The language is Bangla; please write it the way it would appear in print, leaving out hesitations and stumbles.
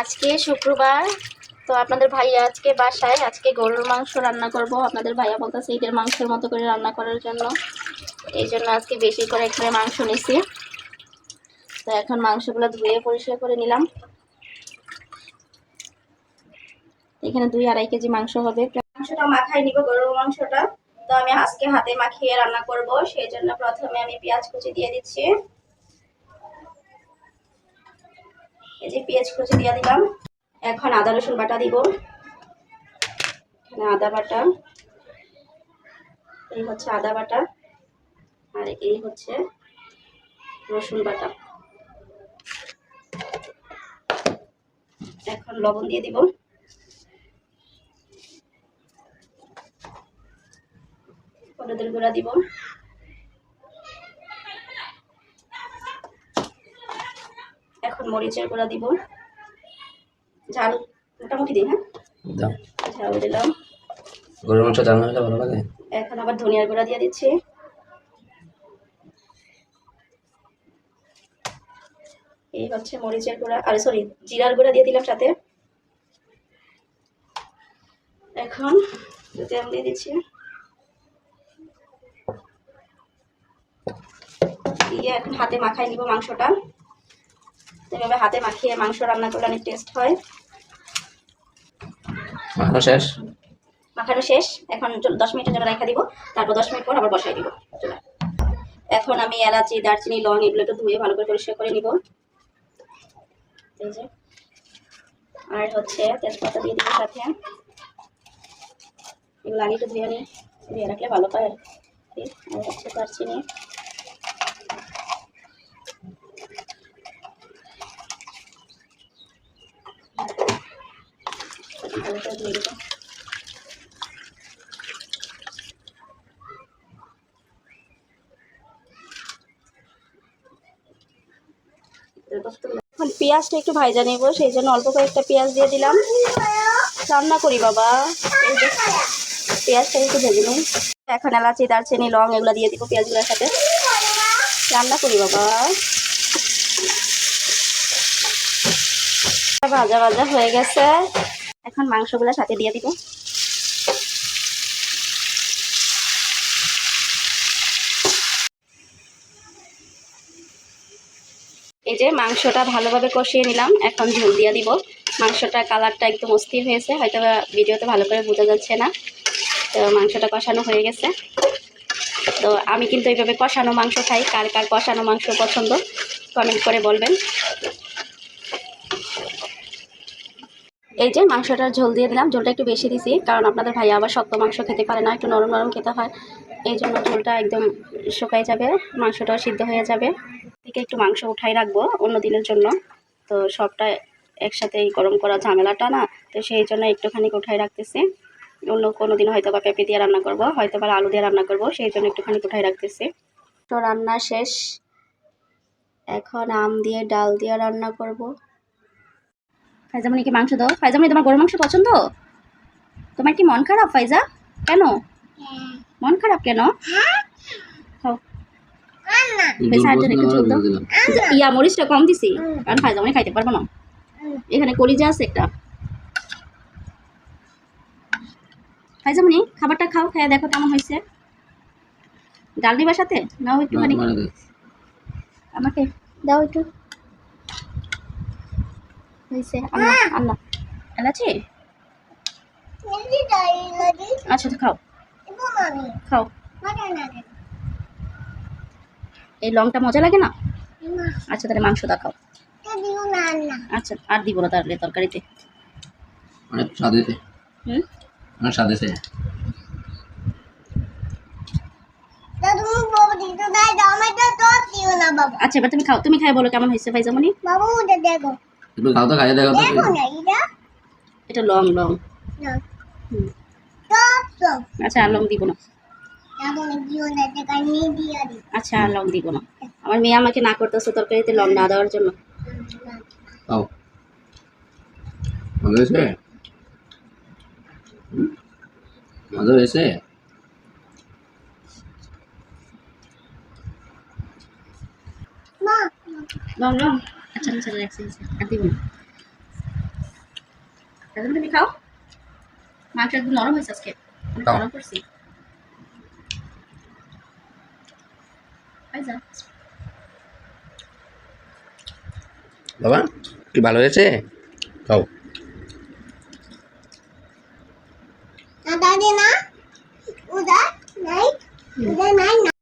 আজকে শুক্রবার, তো আপনাদের ভাইয়া আজকে বাসায় আজকে গরুর মাংস রান্না করব। আপনাদের ভাইয়া বলতেছে ঈদের মাংসের মতো করে রান্না করার জন্য, এই জন্য আজকে বেশি করে এখানে মাংস নিছি। তো এখন মাংসগুলো ধুয়ে পরিষ্কার করে নিলাম। এখানে 2-2.5 কেজি মাংস হবে। মাংসটা মাখাই নিব, গরুর মাংসটা। তো আমি আজকে হাতে মাখিয়ে রান্না করব, সেই জন্য প্রথমে আমি পেঁয়াজ কুচি দিয়ে দিচ্ছি। এই যে পেঁয়াজ কুচি দিয়ে দিলাম। এখন আদা রসুন বাটা দিব। এখানে আদা বাটা, এই হচ্ছে আদা বাটা, আর এই হচ্ছে রসুন বাটা। এখন লবণ দিয়ে দিব। হলুদের গুঁড়া দিব। এখন মরিচের গুঁড়া দিব। ঝাল মোটামুটি দিই, হ্যাঁ ঝাল দিলাম। গরুর মাংস ঝাল না হলে ভালো লাগে। এখন আবার ধনিয়ার গুঁড়া দিয়ে দিচ্ছি। এই হচ্ছে মরিচের গুঁড়া, আর সরি জিরার গুঁড়া দিয়ে দিলাম সাথে। এখন তেল দিয়ে দিচ্ছি। দিয়ে এখন হাতে মাখাই নিব মাংসটা। এভাবে হাতে মাখিয়ে মাংস রান্না করলে অনেক টেস্ট হয়। মাখানো শেষ? মাখানো শেষ। এখন 10 মিনিটের জন্য রেখে দিব, তারপর 10 মিনিট পর আবার বসাই দিব চুলায়। এখন আমি এলাচি, দারচিনি, লং এগুলো একটু ধুয়ে ভালো করে পরিষ্কার করে নিব। এই যে, আর হচ্ছে তেজপাতা দিয়ে দিব সাথে। এগুলো আগে একটু ধুয়ে রাখলে ভালো পায় আর কি। আর হচ্ছে দারচিনি, ভালো করে ধুয়ে দিব। এখন পেঁয়াজটা একটু ভাজা নেব, সেই জন্য অল্প কয়েকটা পেঁয়াজ দিয়ে দিলাম। রান্না করি বাবা, এই যে পেঁয়াজটা একটু ভেজে নিই। এখন এলাচি, দারচিনি, লং এগুলো দিয়ে দিব পেঁয়াজগুলোর সাথে। রান্না করি বাবা। ভাজা ভাজা হয়ে গেছে, এখন মাংসগুলো সাথে দিয়ে দিব। এই যে মাংসটা ভালোভাবে কষিয়ে নিলাম, এখন ঝোল দিয়ে দিব। মাংসটা কালারটা একদম অস্থির হয়েছে, হয়তো ভিডিওতে ভালো করে বোঝা যাচ্ছে না। তো মাংসটা কষানো হয়ে গেছে। তো আমি কিন্তু এইভাবে কষানো মাংস খাই। কার কার কষানো মাংস পছন্দ কমেন্ট করে বলবেন। এই যে মাংসটার ঝোল দিয়ে দিলাম। ঝোলটা একটু বেশি দিছি, কারণ আপনাদের ভাইয়া আবার শক্ত মাংস খেতে পারে না, একটু নরম নরম খেতে হয়। এই জন্য ঝোলটা একদম শুকাই যাবে, মাংসটাও সিদ্ধ হয়ে যাবে। থেকে একটু মাংস উঠাই রাখবো অন্য দিনের জন্য। তো সবটা একসাথে গরম করা ঝামেলাটা না, তো সেই জন্য একটুখানি উঠাই রাখতেছি। অন্য কোনো দিন হয়তো বা পেঁপে দিয়ে রান্না করব, হয়তো বা আলু দিয়ে রান্না করব, সেই জন্য একটুখানি উঠাই রাখতেছি। তো রান্না শেষ, এখন আম দিয়ে ডাল দিয়ে রান্না করব। ফাইজামনি কি মাংস দাও? ফাইজামনি তোমার গরুর মাংস পছন্দ? তোমার কি মন খারাপ ফাইজা? কেন মন খারাপ কেন? খাও। ইয়া মরিচটা কম দিছি, কারণ ফাইজামনি খাইতে পারবো না। এখানে কলিজা আছে একটা। ফাইজামনি খাবারটা খাও, খেয়ে দেখো কেমন হয়েছে। ডাল দিবার সাথে নাও একটুখানি, আমাকে দাও একটু। হয়েছে আল্লাহ আল্লাহ। এলাচি আচ্ছা তো খাও খাও। এই লংটা মজা লাগে না? আচ্ছা তাহলে মাংস দাও, খাও। আচ্ছা আর দিব না তাহলে তরকারিতে। অনেক স্বাদ হয়েছে। অনেক স্বাদ হয়েছে। আচ্ছা এবার তুমি খাও, তুমি খাই বলো কেমন হয়েছে ফাইজামনি। একটু খাও তো, খাইয়ে দেখো তো। এটা লং লং। আচ্ছা আর লং দিব না। আচ্ছা আর লং দিব না। আমার মেয়ে আমাকে না করতেছে তরকারিতে লং না দেওয়ার জন্য। খাও, মজা হয়েছে? মজা হয়েছে? Long long. আচ্ছা আচ্ছা রাখছি, আর দিব না। এখন তুমি খাও। মাংস একদম নরম হয়েছে আজকে, অনেক খাও। নরম করছি। যা বাবা কি ভালো হয়েছে? খাও। দাদি না উদা নাই না